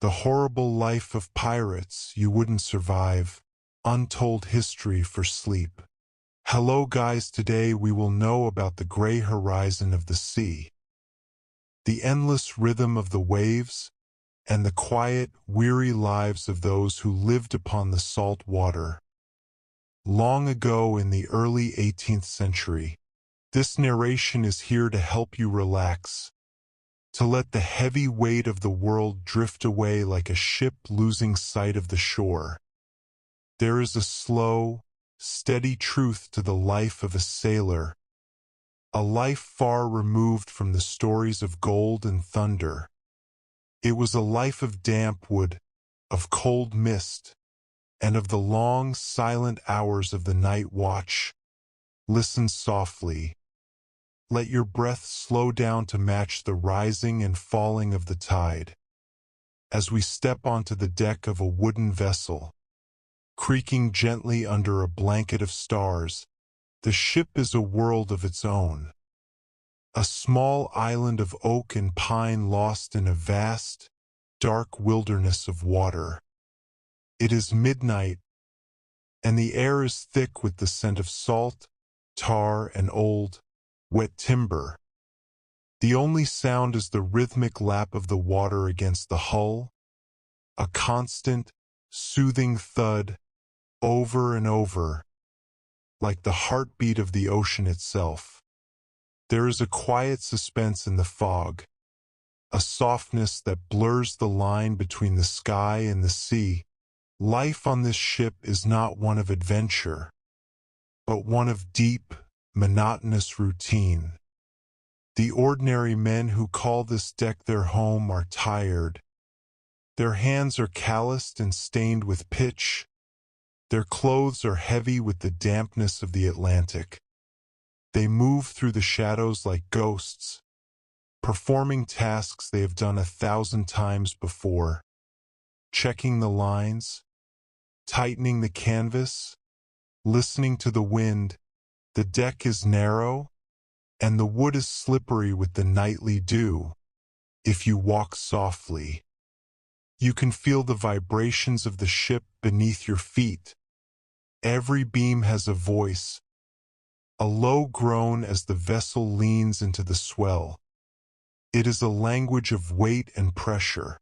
The horrible life of pirates you wouldn't survive. Untold history for sleep. Hello guys, today we will know about the gray horizon of the sea. The endless rhythm of the waves, and the quiet, weary lives of those who lived upon the salt water. Long ago in the early 18th century, this narration is here to help you relax, to let the heavy weight of the world drift away like a ship losing sight of the shore. There is a slow, steady truth to the life of a sailor, a life far removed from the stories of gold and thunder. It was a life of damp wood, of cold mist, and of the long, silent hours of the night watch. Listen softly. Let your breath slow down to match the rising and falling of the tide. As we step onto the deck of a wooden vessel, creaking gently under a blanket of stars, the ship is a world of its own. A small island of oak and pine lost in a vast, dark wilderness of water. It is midnight, and the air is thick with the scent of salt, tar, and old, wet timber. The only sound is the rhythmic lap of the water against the hull, a constant, soothing thud, over and over, like the heartbeat of the ocean itself. There is a quiet suspense in the fog, a softness that blurs the line between the sky and the sea. Life on this ship is not one of adventure, but one of deep, monotonous routine. The ordinary men who call this deck their home are tired. Their hands are calloused and stained with pitch. Their clothes are heavy with the dampness of the Atlantic. They move through the shadows like ghosts, performing tasks they have done 1,000 times before, checking the lines, tightening the canvas, listening to the wind. The deck is narrow, and the wood is slippery with the nightly dew. If you walk softly, you can feel the vibrations of the ship beneath your feet. Every beam has a voice, a low groan as the vessel leans into the swell. It is a language of weight and pressure,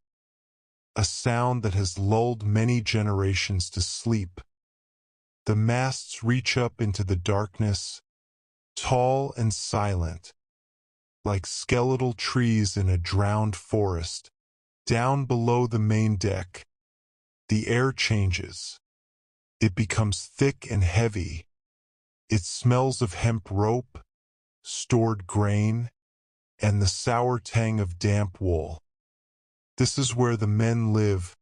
a sound that has lulled many generations to sleep. The masts reach up into the darkness, tall and silent, like skeletal trees in a drowned forest. Down below the main deck, the air changes. It becomes thick and heavy. It smells of hemp rope, stored grain, and the sour tang of damp wool. This is where the men live,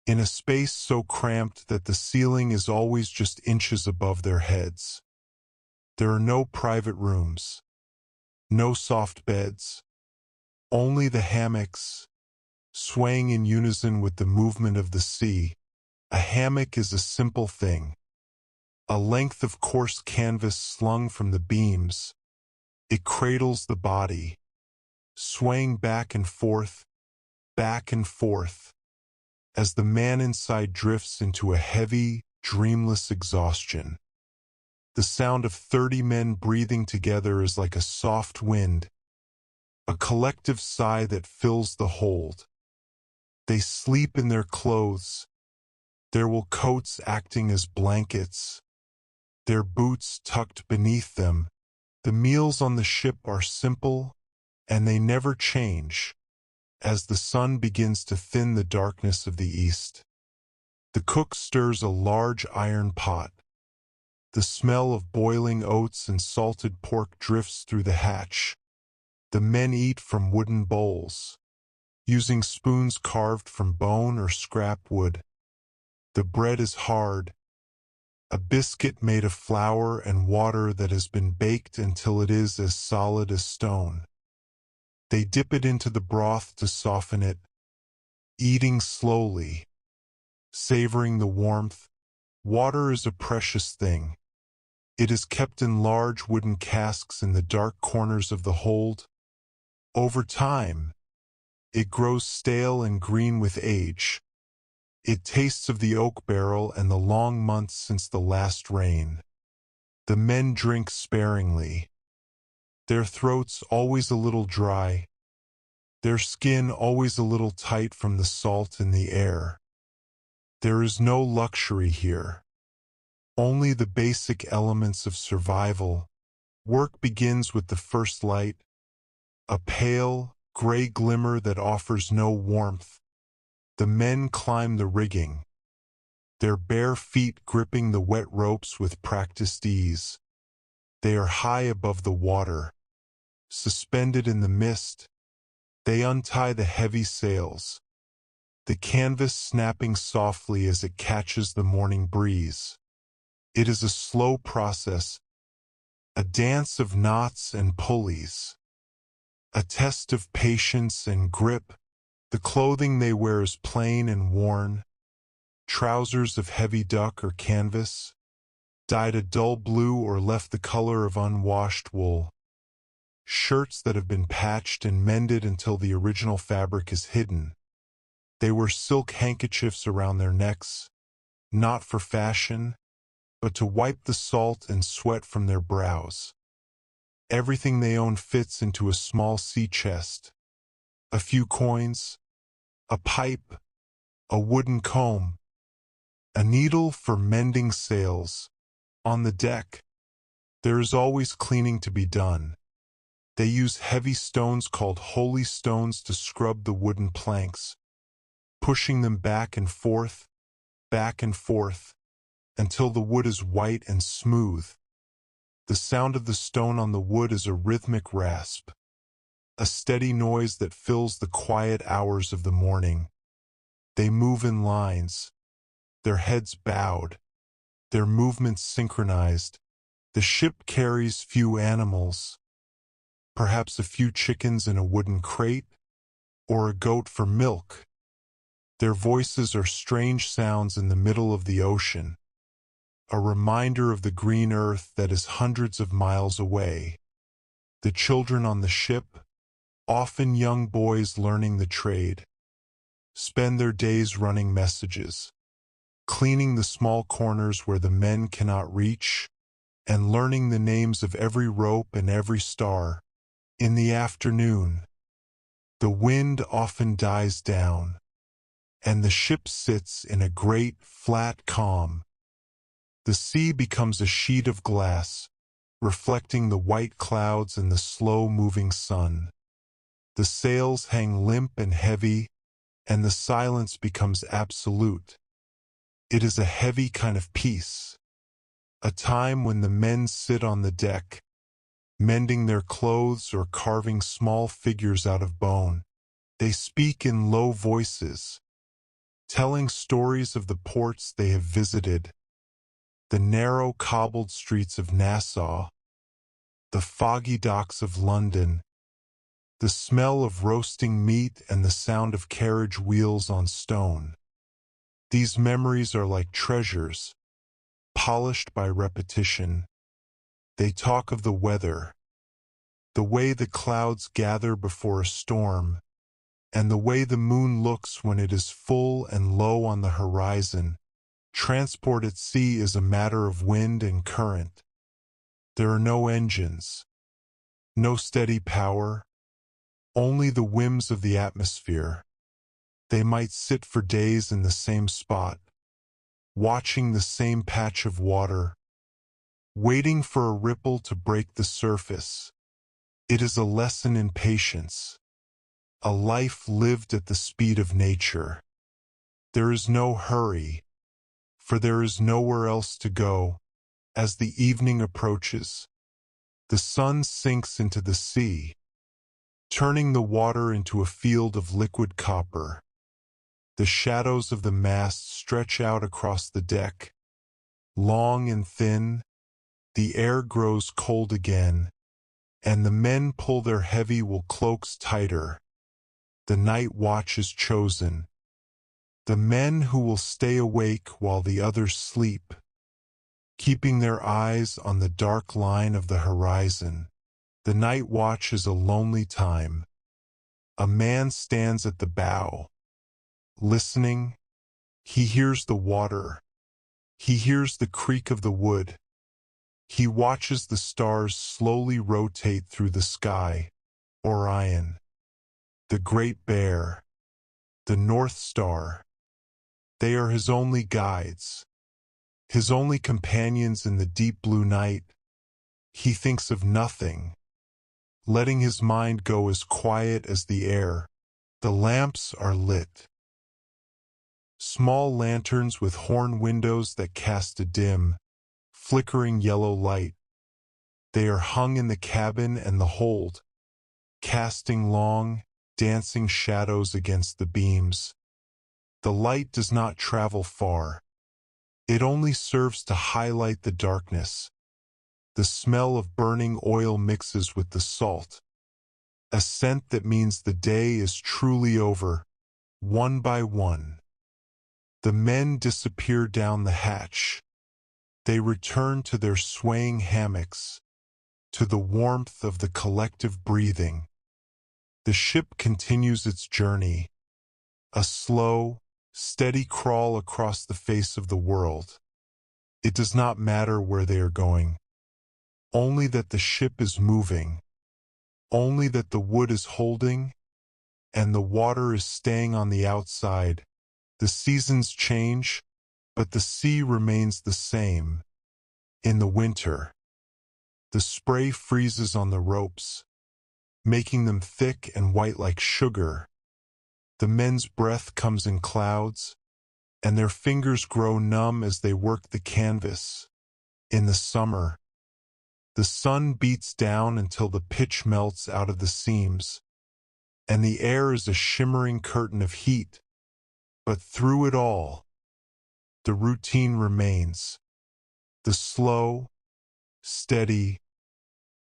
in a space so cramped that the ceiling is always just inches above their heads. There are no private rooms, no soft beds, only the hammocks, swaying in unison with the movement of the sea. A hammock is a simple thing, a length of coarse canvas slung from the beams. It cradles the body, swaying back and forth, as the man inside drifts into a heavy, dreamless exhaustion. The sound of 30 men breathing together is like a soft wind, a collective sigh that fills the hold. They sleep in their clothes, their wool coats acting as blankets, their boots tucked beneath them. The meals on the ship are simple, and they never change. As the sun begins to thin the darkness of the east, the cook stirs a large iron pot. The smell of boiling oats and salted pork drifts through the hatch. The men eat from wooden bowls, using spoons carved from bone or scrap wood. The bread is hard, a biscuit made of flour and water that has been baked until it is as solid as stone. They dip it into the broth to soften it, eating slowly, savoring the warmth. Water is a precious thing. It is kept in large wooden casks in the dark corners of the hold. Over time, It grows stale and green with age. It tastes of the oak barrel and the long months since the last rain. The men drink sparingly. Their throats always a little dry. Their skin always a little tight from the salt in the air. There is no luxury here. Only the basic elements of survival. Work begins with the first light, a pale, gray glimmer that offers no warmth. The men climb the rigging, their bare feet gripping the wet ropes with practiced ease. They are high above the water, suspended in the mist. They untie the heavy sails, the canvas snapping softly as it catches the morning breeze. It is a slow process, a dance of knots and pulleys, a test of patience and grip. The clothing they wear is plain and worn, trousers of heavy duck or canvas, dyed a dull blue or left the color of unwashed wool, shirts that have been patched and mended until the original fabric is hidden. They wear silk handkerchiefs around their necks, not for fashion, but to wipe the salt and sweat from their brows. Everything they own fits into a small sea chest. A few coins, a pipe, a wooden comb, a needle for mending sails. On the deck, there is always cleaning to be done. They use heavy stones called holy stones to scrub the wooden planks, pushing them back and forth, until the wood is white and smooth. The sound of the stone on the wood is a rhythmic rasp, a steady noise that fills the quiet hours of the morning. They move in lines, their heads bowed, their movements synchronized. The ship carries few animals, perhaps a few chickens in a wooden crate, or a goat for milk. Their voices are strange sounds in the middle of the ocean, a reminder of the green earth that is hundreds of miles away. The children on the ship, often young boys learning the trade, spend their days running messages, cleaning the small corners where the men cannot reach, and learning the names of every rope and every star. In the afternoon, the wind often dies down, and the ship sits in a great, flat calm. The sea becomes a sheet of glass, reflecting the white clouds and the slow-moving sun. The sails hang limp and heavy, and the silence becomes absolute. It is a heavy kind of peace, a time when the men sit on the deck, mending their clothes or carving small figures out of bone. They speak in low voices, telling stories of the ports they have visited, the narrow cobbled streets of Nassau, the foggy docks of London, the smell of roasting meat and the sound of carriage wheels on stone. These memories are like treasures, polished by repetition. They talk of the weather, the way the clouds gather before a storm, and the way the moon looks when it is full and low on the horizon. Transport at sea is a matter of wind and current. There are no engines, no steady power, only the whims of the atmosphere. They might sit for days in the same spot, watching the same patch of water, waiting for a ripple to break the surface. It is a lesson in patience, a life lived at the speed of nature. There is no hurry, for there is nowhere else to go. As the evening approaches, the sun sinks into the sea, turning the water into a field of liquid copper. The shadows of the masts stretch out across the deck, long and thin. The air grows cold again, and the men pull their heavy wool cloaks tighter. The night watch is chosen, the men who will stay awake while the others sleep, keeping their eyes on the dark line of the horizon. The night watch is a lonely time. A man stands at the bow, listening. He hears the water. He hears the creak of the wood. He watches the stars slowly rotate through the sky. Orion, the Great Bear, the North Star. They are his only guides, his only companions in the deep blue night. He thinks of nothing, letting his mind go as quiet as the air. The lamps are lit. Small lanterns with horn windows that cast a dim, flickering yellow light. They are hung in the cabin and the hold, casting long, dancing shadows against the beams. The light does not travel far. It only serves to highlight the darkness. The smell of burning oil mixes with the salt, a scent that means the day is truly over. One by one, the men disappear down the hatch. They return to their swaying hammocks, to the warmth of the collective breathing. The ship continues its journey, a slow, steady crawl across the face of the world. It does not matter where they are going, only that the ship is moving, only that the wood is holding, and the water is staying on the outside. The seasons change, but the sea remains the same. In the winter, the spray freezes on the ropes, making them thick and white like sugar. The men's breath comes in clouds, and their fingers grow numb as they work the canvas. In the summer, the sun beats down until the pitch melts out of the seams, and the air is a shimmering curtain of heat. But through it all, the routine remains. The slow, steady,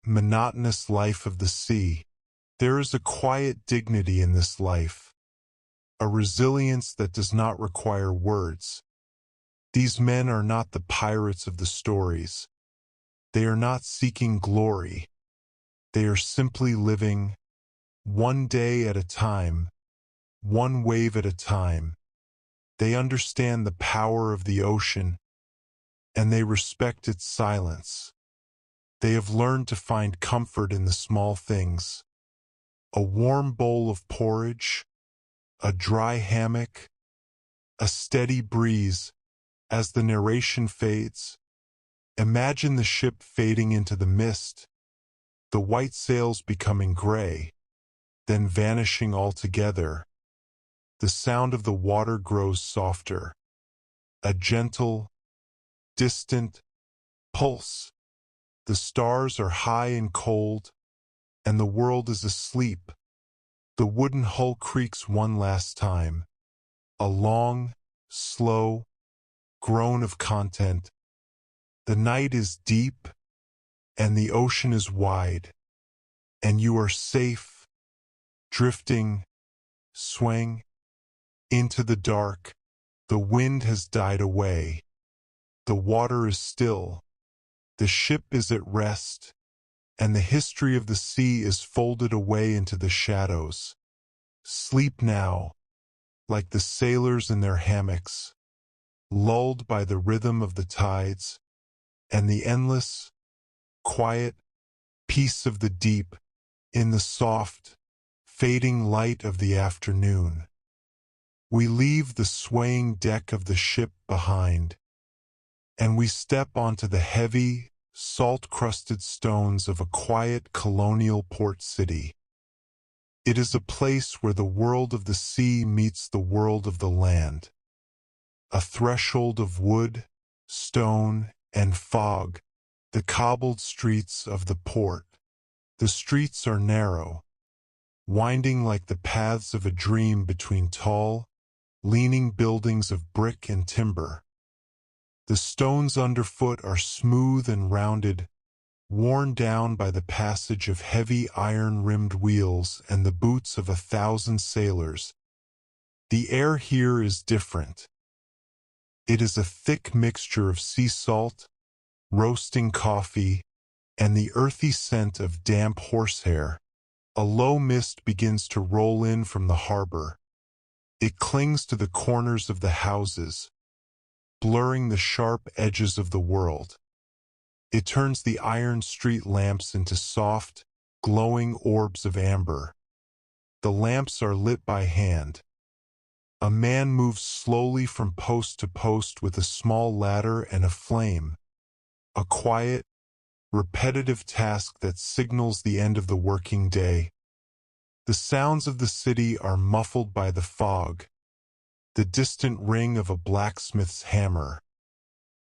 monotonous life of the sea. There is a quiet dignity in this life, a resilience that does not require words. These men are not the pirates of the stories. They are not seeking glory. They are simply living, one day at a time, one wave at a time. They understand the power of the ocean, and they respect its silence. They have learned to find comfort in the small things. A warm bowl of porridge, a dry hammock, a steady breeze. As the narration fades, imagine the ship fading into the mist, the white sails becoming gray, then vanishing altogether. The sound of the water grows softer, a gentle, distant pulse. The stars are high and cold, and the world is asleep. The wooden hull creaks one last time, a long, slow groan of content. The night is deep, and the ocean is wide, and you are safe, drifting, swaying into the dark. The wind has died away. The water is still. The ship is at rest, and the history of the sea is folded away into the shadows. Sleep now, like the sailors in their hammocks, lulled by the rhythm of the tides, and the endless, quiet peace of the deep. In the soft, fading light of the afternoon, we leave the swaying deck of the ship behind, and we step onto the heavy, salt-crusted stones of a quiet colonial port city. It is a place where the world of the sea meets the world of the land. A threshold of wood, stone, and fog. The cobbled streets of the port. The streets are narrow, winding like the paths of a dream between tall, leaning buildings of brick and timber. The stones underfoot are smooth and rounded, worn down by the passage of heavy iron-rimmed wheels and the boots of 1,000 sailors. The air here is different. It is a thick mixture of sea salt, roasting coffee, and the earthy scent of damp horsehair. A low mist begins to roll in from the harbor. It clings to the corners of the houses, blurring the sharp edges of the world. It turns the iron street lamps into soft, glowing orbs of amber. The lamps are lit by hand. A man moves slowly from post to post with a small ladder and a flame, a quiet, repetitive task that signals the end of the working day. The sounds of the city are muffled by the fog, the distant ring of a blacksmith's hammer,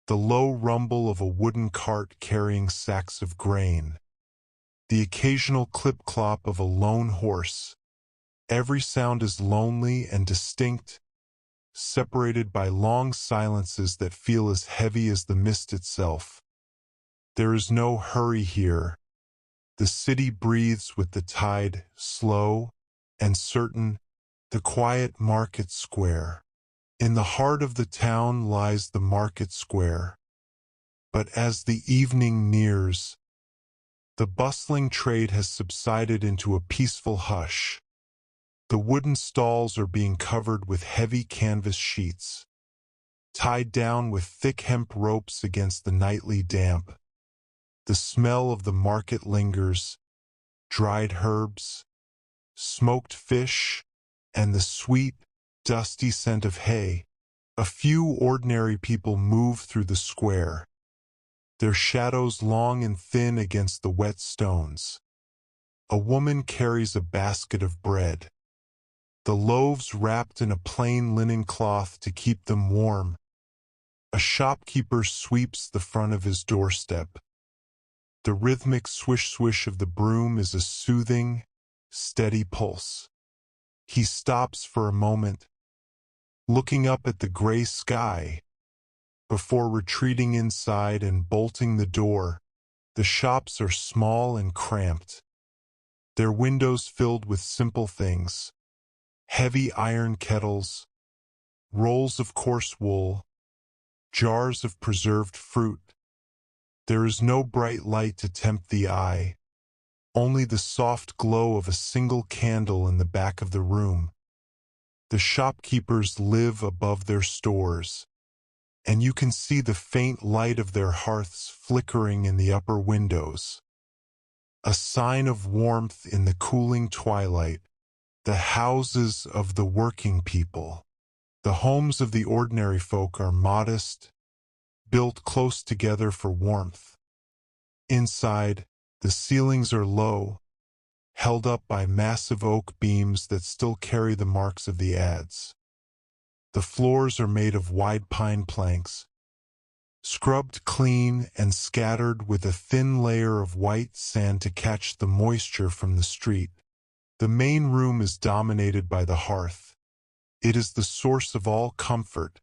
the low rumble of a wooden cart carrying sacks of grain, the occasional clip-clop of a lone horse. Every sound is lonely and distinct, separated by long silences that feel as heavy as the mist itself. There is no hurry here. The city breathes with the tide, slow and certain, the quiet market square. In the heart of the town lies the market square. But as the evening nears, the bustling trade has subsided into a peaceful hush. The wooden stalls are being covered with heavy canvas sheets, tied down with thick hemp ropes against the nightly damp. The smell of the market lingers, dried herbs, smoked fish, and the sweet, dusty scent of hay. A few ordinary people move through the square, their shadows long and thin against the wet stones. A woman carries a basket of bread, the loaves wrapped in a plain linen cloth to keep them warm. A shopkeeper sweeps the front of his doorstep. The rhythmic swish-swish of the broom is a soothing, steady pulse. He stops for a moment, looking up at the gray sky, before retreating inside and bolting the door. The shops are small and cramped, their windows filled with simple things. Heavy iron kettles, rolls of coarse wool, jars of preserved fruit. There is no bright light to tempt the eye, only the soft glow of a single candle in the back of the room. The shopkeepers live above their stores, and you can see the faint light of their hearths flickering in the upper windows. A sign of warmth in the cooling twilight. The houses of the working people. The homes of the ordinary folk are modest, built close together for warmth. Inside, the ceilings are low, held up by massive oak beams that still carry the marks of the adze. The floors are made of wide pine planks, scrubbed clean and scattered with a thin layer of white sand to catch the moisture from the street. The main room is dominated by the hearth. It is the source of all comfort.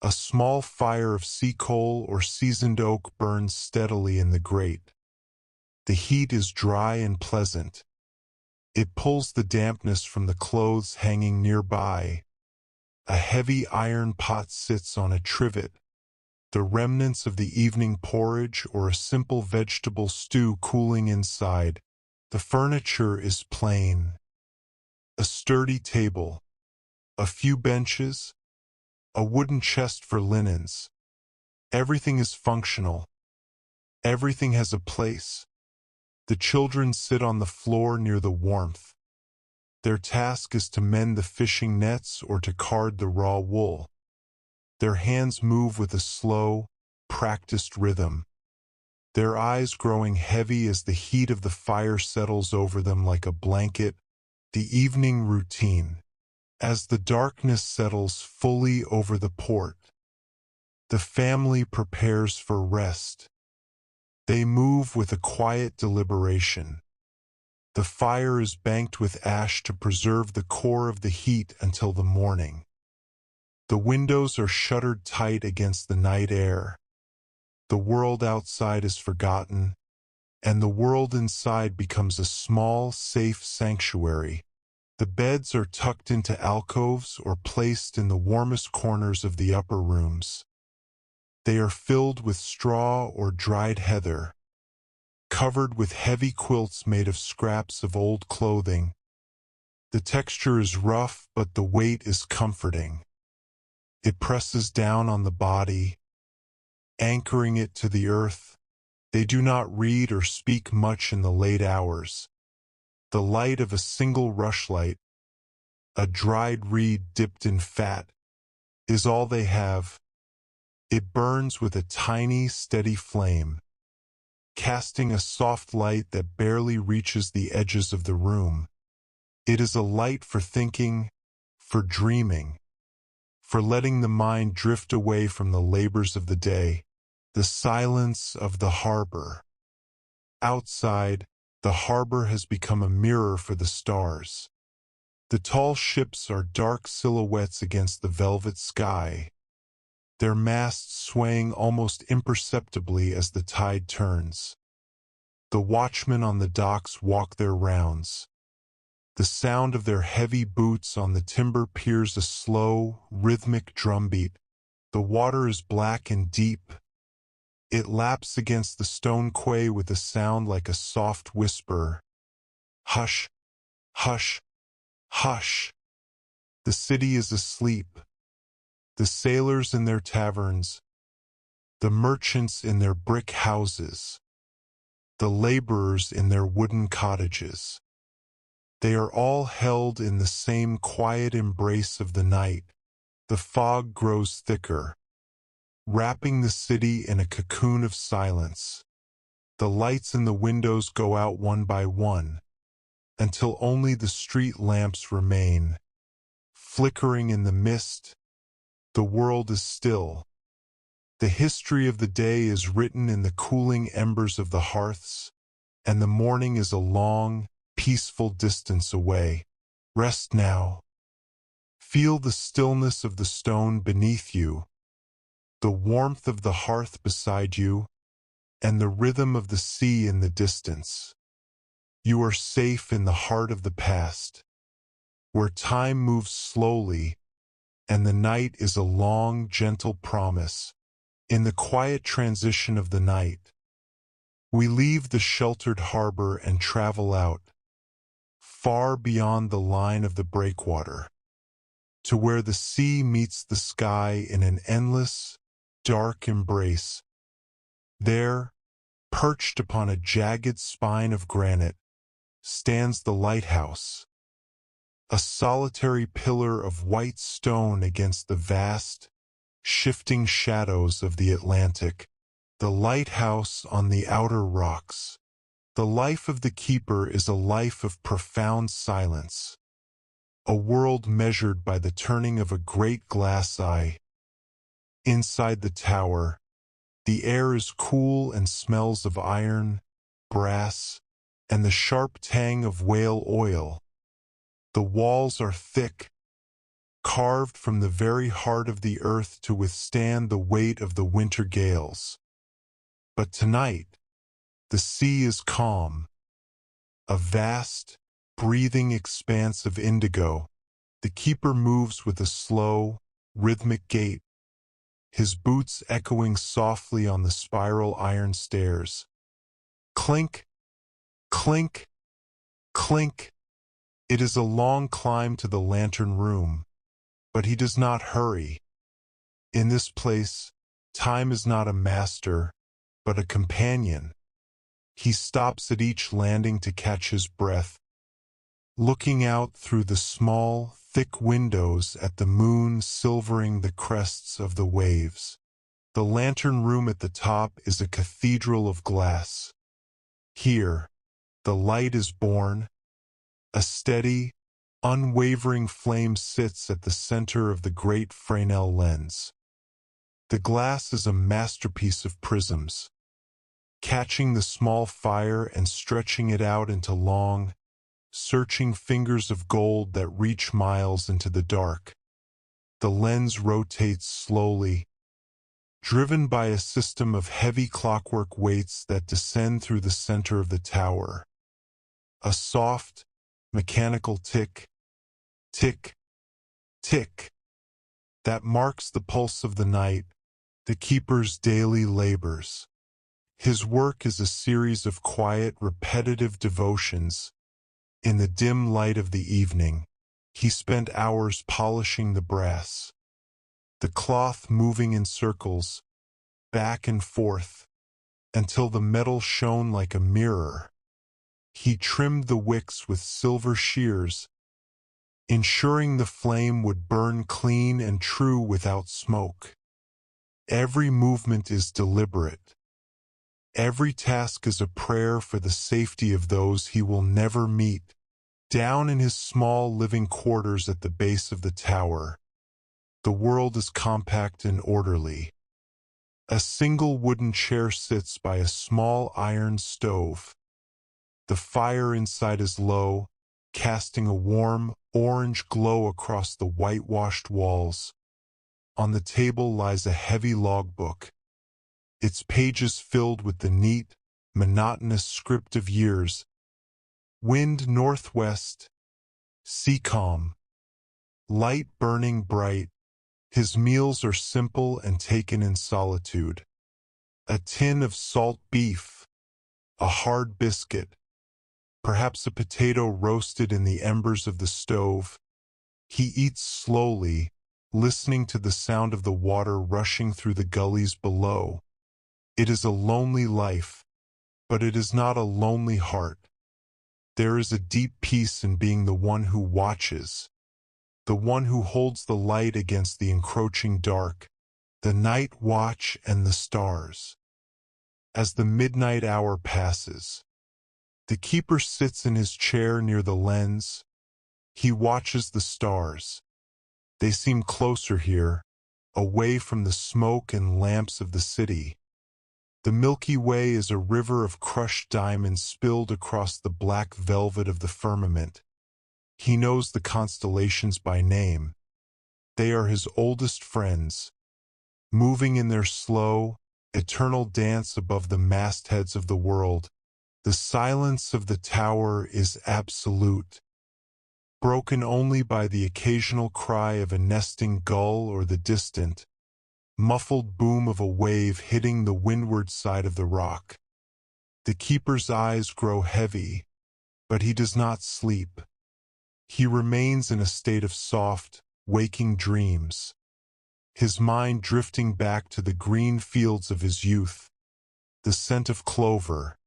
A small fire of sea coal or seasoned oak burns steadily in the grate. The heat is dry and pleasant. It pulls the dampness from the clothes hanging nearby. A heavy iron pot sits on a trivet, the remnants of the evening porridge or a simple vegetable stew cooling inside. The furniture is plain. A sturdy table, a few benches, a wooden chest for linens. Everything is functional. Everything has a place. The children sit on the floor near the warmth. Their task is to mend the fishing nets or to card the raw wool. Their hands move with a slow, practiced rhythm, their eyes growing heavy as the heat of the fire settles over them like a blanket. The evening routine. As the darkness settles fully over the port, the family prepares for rest. They move with a quiet deliberation. The fire is banked with ash to preserve the core of the heat until the morning. The windows are shuttered tight against the night air. The world outside is forgotten, and the world inside becomes a small, safe sanctuary. The beds are tucked into alcoves or placed in the warmest corners of the upper rooms. They are filled with straw or dried heather. covered with heavy quilts made of scraps of old clothing. The texture is rough, but the weight is comforting. It presses down on the body, anchoring it to the earth. They do not read or speak much in the late hours. The light of a single rushlight, a dried reed dipped in fat, is all they have. It burns with a tiny, steady flame, casting a soft light that barely reaches the edges of the room. It is a light for thinking, for dreaming, for letting the mind drift away from the labors of the day. The silence of the harbor. Outside, the harbor has become a mirror for the stars. The tall ships are dark silhouettes against the velvet sky, their masts swaying almost imperceptibly as the tide turns. The watchmen on the docks walk their rounds. The sound of their heavy boots on the timber piers a slow, rhythmic drumbeat. The water is black and deep. It laps against the stone quay with a sound like a soft whisper. Hush, hush, hush. The city is asleep. The sailors in their taverns, the merchants in their brick houses, the laborers in their wooden cottages. They are all held in the same quiet embrace of the night. The fog grows thicker, wrapping the city in a cocoon of silence. The lights in the windows go out one by one, until only the street lamps remain, flickering in the mist. The world is still. The history of the day is written in the cooling embers of the hearths, and the morning is a long, peaceful distance away. Rest now. Feel the stillness of the stone beneath you, the warmth of the hearth beside you, and the rhythm of the sea in the distance. You are safe in the heart of the past, where time moves slowly, and the night is a long, gentle promise. In the quiet transition of the night, we leave the sheltered harbor and travel out, far beyond the line of the breakwater, to where the sea meets the sky in an endless, dark embrace. There, perched upon a jagged spine of granite, stands the lighthouse, a solitary pillar of white stone against the vast, shifting shadows of the Atlantic. The lighthouse on the outer rocks. The life of the keeper is a life of profound silence, a world measured by the turning of a great glass eye. Inside the tower, the air is cool and smells of iron, brass, and the sharp tang of whale oil. The walls are thick, carved from the very heart of the earth to withstand the weight of the winter gales. But tonight, the sea is calm, a vast, breathing expanse of indigo. The keeper moves with a slow, rhythmic gait, his boots echoing softly on the spiral iron stairs. Clink, clink, clink. It is a long climb to the lantern room, but he does not hurry. In this place, time is not a master, but a companion. He stops at each landing to catch his breath, looking out through the small, thick windows at the moon silvering the crests of the waves. The lantern room at the top is a cathedral of glass. Here, the light is born. A steady, unwavering flame sits at the center of the great Fresnel lens. The glass is a masterpiece of prisms, catching the small fire and stretching it out into long, searching fingers of gold that reach miles into the dark. The lens rotates slowly, driven by a system of heavy clockwork weights that descend through the center of the tower. A soft, mechanical tick, tick, tick, that marks the pulse of the night, the keeper's daily labors. His work is a series of quiet, repetitive devotions. In the dim light of the evening, he spent hours polishing the brass, the cloth moving in circles, back and forth, until the metal shone like a mirror. He trimmed the wicks with silver shears, ensuring the flame would burn clean and true without smoke. Every movement is deliberate. Every task is a prayer for the safety of those he will never meet. Down in his small living quarters at the base of the tower, the world is compact and orderly. A single wooden chair sits by a small iron stove. The fire inside is low, casting a warm, orange glow across the whitewashed walls. On the table lies a heavy logbook, its pages filled with the neat, monotonous script of years. Wind northwest, sea calm, light burning bright. His meals are simple and taken in solitude. A tin of salt beef, a hard biscuit, perhaps a potato roasted in the embers of the stove. He eats slowly, listening to the sound of the water rushing through the gullies below. It is a lonely life, but it is not a lonely heart. There is a deep peace in being the one who watches, the one who holds the light against the encroaching dark, the night watch and the stars. As the midnight hour passes, the keeper sits in his chair near the lens. He watches the stars. They seem closer here, away from the smoke and lamps of the city. The Milky Way is a river of crushed diamonds spilled across the black velvet of the firmament. He knows the constellations by name. They are his oldest friends, moving in their slow, eternal dance above the mastheads of the world. The silence of the tower is absolute, broken only by the occasional cry of a nesting gull or the distant, muffled boom of a wave hitting the windward side of the rock. The keeper's eyes grow heavy, but he does not sleep. He remains in a state of soft, waking dreams, his mind drifting back to the green fields of his youth, the scent of clover,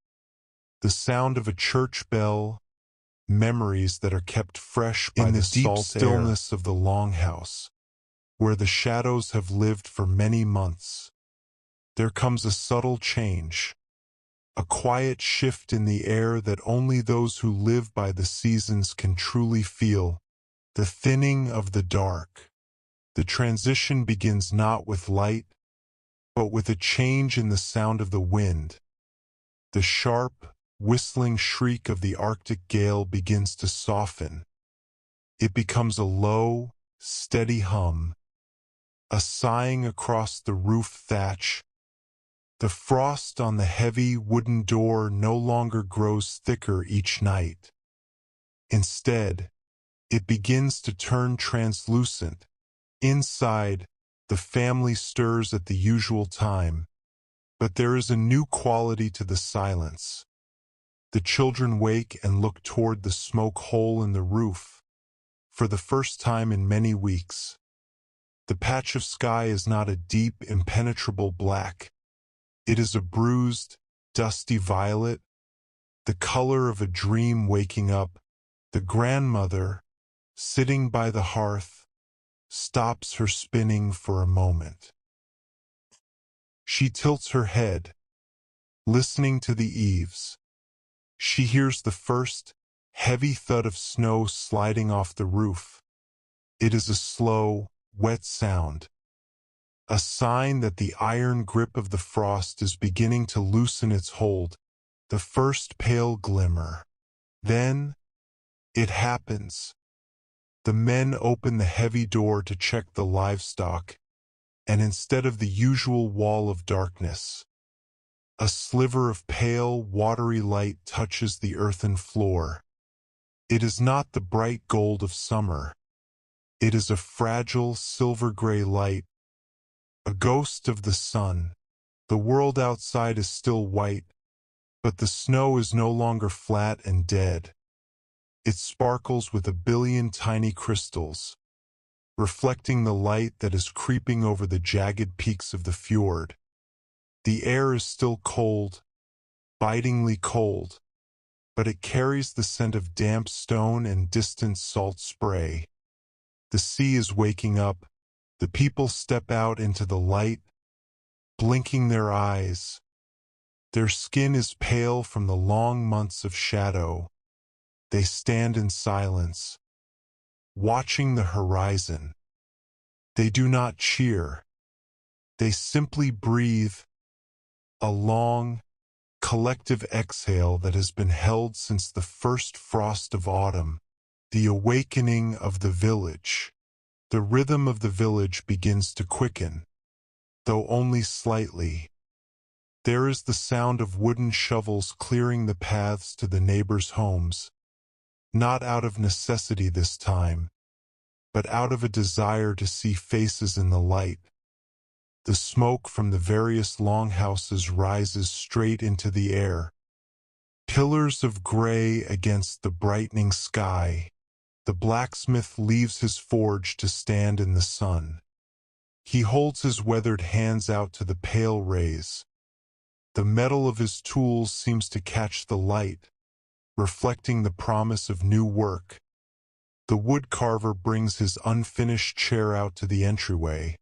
the sound of a church bell, memories that are kept fresh by the deep stillness of the longhouse, where the shadows have lived for many months. There comes a subtle change, a quiet shift in the air that only those who live by the seasons can truly feel, the thinning of the dark. The transition begins not with light, but with a change in the sound of the wind. The sharp, whistling shriek of the Arctic gale begins to soften. It becomes a low, steady hum, a sighing across the roof thatch. The frost on the heavy wooden door no longer grows thicker each night. Instead, it begins to turn translucent. Inside, the family stirs at the usual time, but there is a new quality to the silence. The children wake and look toward the smoke hole in the roof. For the first time in many weeks, the patch of sky is not a deep, impenetrable black. It is a bruised, dusty violet, the color of a dream waking up. The grandmother, sitting by the hearth, stops her spinning for a moment. She tilts her head, listening to the eaves. She hears the first, heavy thud of snow sliding off the roof. It is a slow, wet sound, a sign that the iron grip of the frost is beginning to loosen its hold, the first pale glimmer. Then, it happens. The men open the heavy door to check the livestock, and instead of the usual wall of darkness, a sliver of pale, watery light touches the earthen floor. It is not the bright gold of summer. It is a fragile, silver-gray light, a ghost of the sun, The world outside is still white, but the snow is no longer flat and dead. It sparkles with a billion tiny crystals, reflecting the light that is creeping over the jagged peaks of the fjord. The air is still cold, bitingly cold, but it carries the scent of damp stone and distant salt spray. The sea is waking up. The people step out into the light, blinking their eyes. Their skin is pale from the long months of shadow. They stand in silence, watching the horizon. They do not cheer. They simply breathe, a long, collective exhale that has been held since the first frost of autumn. The awakening of the village. The rhythm of the village begins to quicken, though only slightly. There is the sound of wooden shovels clearing the paths to the neighbors' homes, not out of necessity this time, but out of a desire to see faces in the light. The smoke from the various longhouses rises straight into the air. Pillars of gray against the brightening sky. The blacksmith leaves his forge to stand in the sun. He holds his weathered hands out to the pale rays. The metal of his tools seems to catch the light, reflecting the promise of new work. The woodcarver brings his unfinished chair out to the entryway,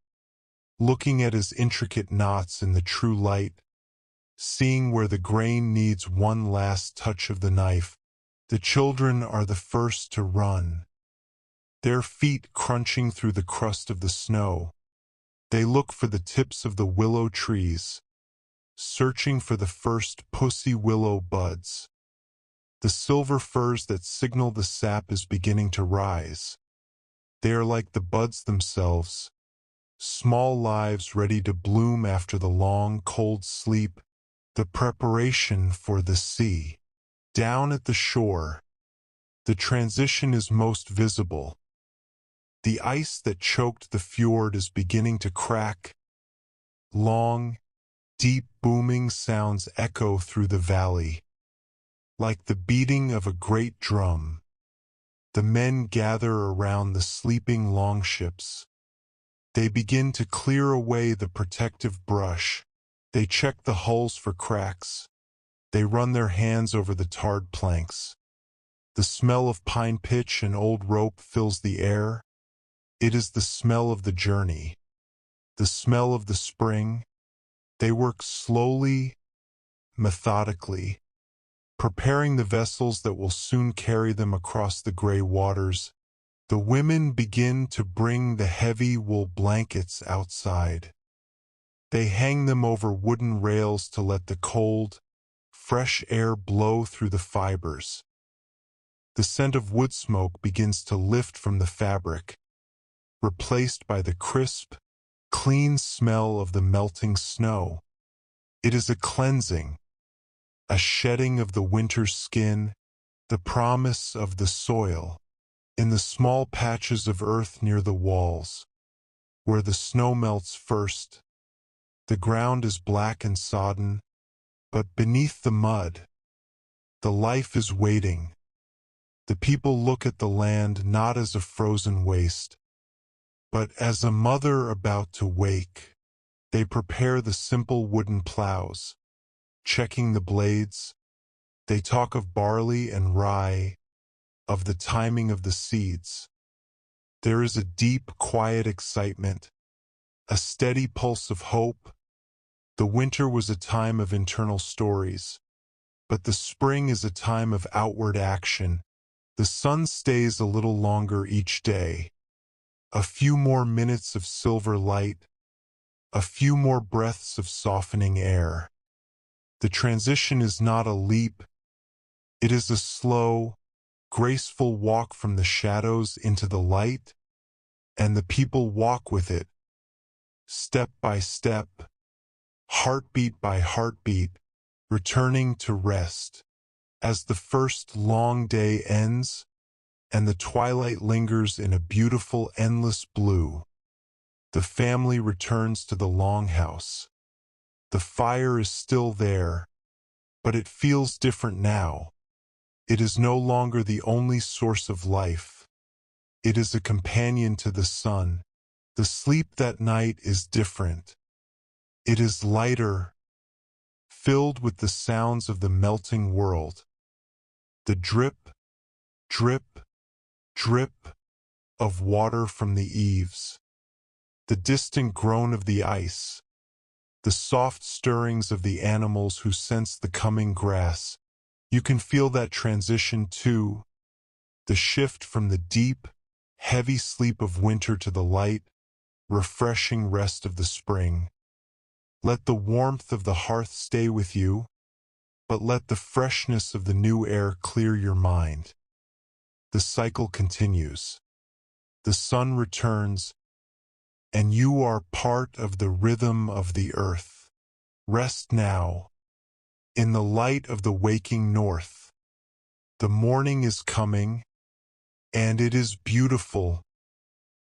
looking at his intricate knots in the true light, seeing where the grain needs one last touch of the knife. The children are the first to run, their feet crunching through the crust of the snow. They look for the tips of the willow trees, searching for the first pussy willow buds. The silver firs that signal the sap is beginning to rise. They are like the buds themselves, small lives ready to bloom after the long, cold sleep. The preparation for the sea. Down at the shore, the transition is most visible. The ice that choked the fjord is beginning to crack. Long, deep booming sounds echo through the valley, like the beating of a great drum. The men gather around the sleeping longships. They begin to clear away the protective brush. They check the hulls for cracks. They run their hands over the tarred planks. The smell of pine pitch and old rope fills the air. It is the smell of the journey, the smell of the spring. They work slowly, methodically, preparing the vessels that will soon carry them across the gray waters. The women begin to bring the heavy wool blankets outside. They hang them over wooden rails to let the cold, fresh air blow through the fibers. The scent of wood smoke begins to lift from the fabric, replaced by the crisp, clean smell of the melting snow. It is a cleansing, a shedding of the winter's skin, the promise of the soil. In the small patches of earth near the walls, where the snow melts first, the ground is black and sodden, but beneath the mud, the life is waiting. The people look at the land not as a frozen waste, but as a mother about to wake. They prepare the simple wooden plows, checking the blades. They talk of barley and rye, of the timing of the seeds. There is a deep, quiet excitement, a steady pulse of hope. The winter was a time of internal stories, but the spring is a time of outward action. The sun stays a little longer each day. A few more minutes of silver light, a few more breaths of softening air. The transition is not a leap. It is a slow, graceful walk from the shadows into the light, and the people walk with it, step by step, heartbeat by heartbeat, returning to rest. As the first long day ends, and the twilight lingers in a beautiful endless blue, the family returns to the longhouse. The fire is still there, but it feels different now. It is no longer the only source of life. It is a companion to the sun. The sleep that night is different. It is lighter, filled with the sounds of the melting world. The drip, drip, drip of water from the eaves. The distant groan of the ice. The soft stirrings of the animals who sense the coming grass. You can feel that transition too. The shift from the deep, heavy sleep of winter to the light, refreshing rest of the spring. Let the warmth of the hearth stay with you, but let the freshness of the new air clear your mind. The cycle continues. The sun returns, and you are part of the rhythm of the earth. Rest now, in the light of the waking north. The morning is coming, and it is beautiful,